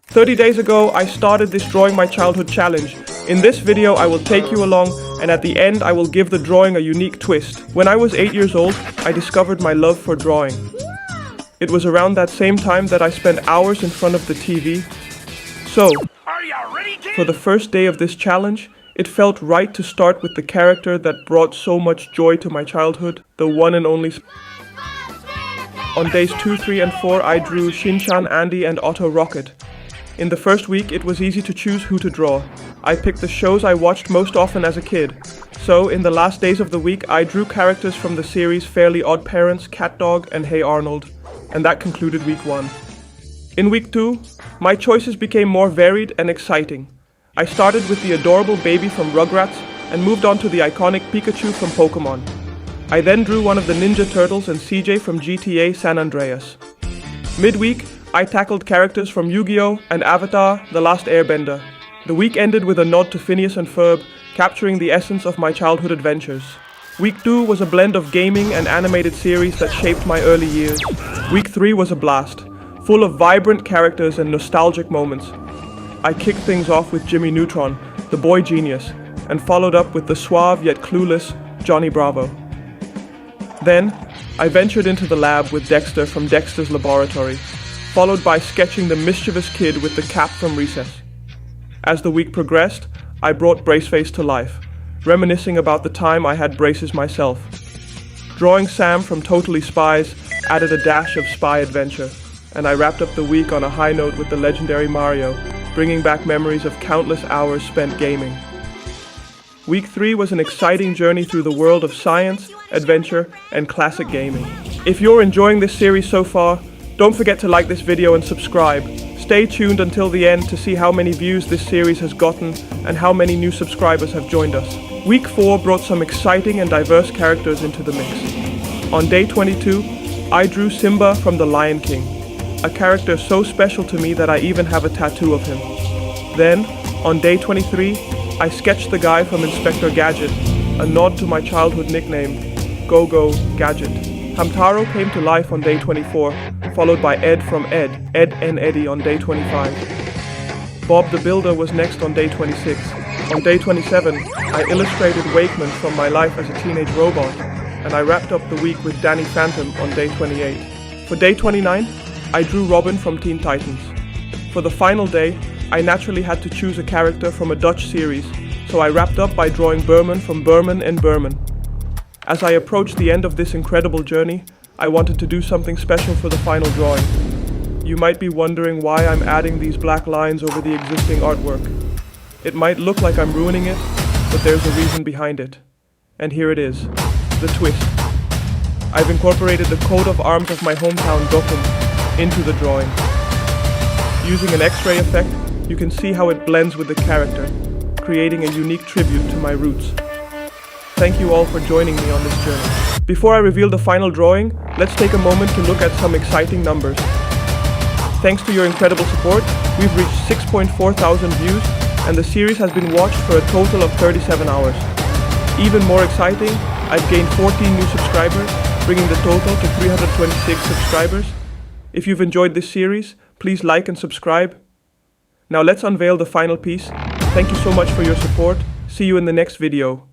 30 days ago, I started this Drawing My Childhood challenge. In this video, I will take you along, and at the end, I will give the drawing a unique twist. When I was 8 years old, I discovered my love for drawing. It was around that same time that I spent hours in front of the TV. So, for the first day of this challenge, it felt right to start with the character that brought so much joy to my childhood, the one and only. On days 2, 3, and 4, I drew Shin-chan, Andy, and Otto Rocket. In the first week, it was easy to choose who to draw. I picked the shows I watched most often as a kid. So, in the last days of the week, I drew characters from the series Fairly Odd Parents, CatDog, and Hey Arnold. And that concluded week 1. In week 2, my choices became more varied and exciting. I started with the adorable baby from Rugrats and moved on to the iconic Pikachu from Pokémon. I then drew one of the Ninja Turtles and CJ from GTA San Andreas. Midweek, I tackled characters from Yu-Gi-Oh! And Avatar: The Last Airbender. The week ended with a nod to Phineas and Ferb, capturing the essence of my childhood adventures. Week 2 was a blend of gaming and animated series that shaped my early years. Week 3 was a blast, full of vibrant characters and nostalgic moments. I kicked things off with Jimmy Neutron, the boy genius, and followed up with the suave yet clueless Johnny Bravo. Then, I ventured into the lab with Dexter from Dexter's Laboratory, followed by sketching the mischievous kid with the cap from Recess. As the week progressed, I brought Braceface to life, reminiscing about the time I had braces myself. Drawing Sam from Totally Spies added a dash of spy adventure, and I wrapped up the week on a high note with the legendary Mario, bringing back memories of countless hours spent gaming. Week 3 was an exciting journey through the world of science, adventure, and classic gaming. If you're enjoying this series so far, don't forget to like this video and subscribe. Stay tuned until the end to see how many views this series has gotten and how many new subscribers have joined us. Week 4 brought some exciting and diverse characters into the mix. On day 22, I drew Simba from The Lion King, a character so special to me that I even have a tattoo of him. Then, on day 23, I sketched the guy from Inspector Gadget, a nod to my childhood nickname, Go-Go Gadget. Hamtaro came to life on day 24, followed by Ed from Ed and Eddie on day 25. Bob the Builder was next on day 26. On day 27, I illustrated Wakeman from my life as a teenage robot, and I wrapped up the week with Danny Phantom on day 28. For day 29, I drew Robin from Teen Titans. For the final day, I naturally had to choose a character from a Dutch series, so I wrapped up by drawing Berman from Berman and Berman. As I approached the end of this incredible journey, I wanted to do something special for the final drawing. You might be wondering why I'm adding these black lines over the existing artwork. It might look like I'm ruining it, but there's a reason behind it. And here it is, the twist. I've incorporated the coat of arms of my hometown, Dokkum, into the drawing. Using an X-ray effect, you can see how it blends with the character, creating a unique tribute to my roots. Thank you all for joining me on this journey. Before I reveal the final drawing, let's take a moment to look at some exciting numbers. Thanks to your incredible support, we've reached 6.4 thousand views, and the series has been watched for a total of 37 hours. Even more exciting, I've gained 14 new subscribers, bringing the total to 326 subscribers. If you've enjoyed this series, please like and subscribe. Now let's unveil the final piece. Thank you so much for your support. See you in the next video.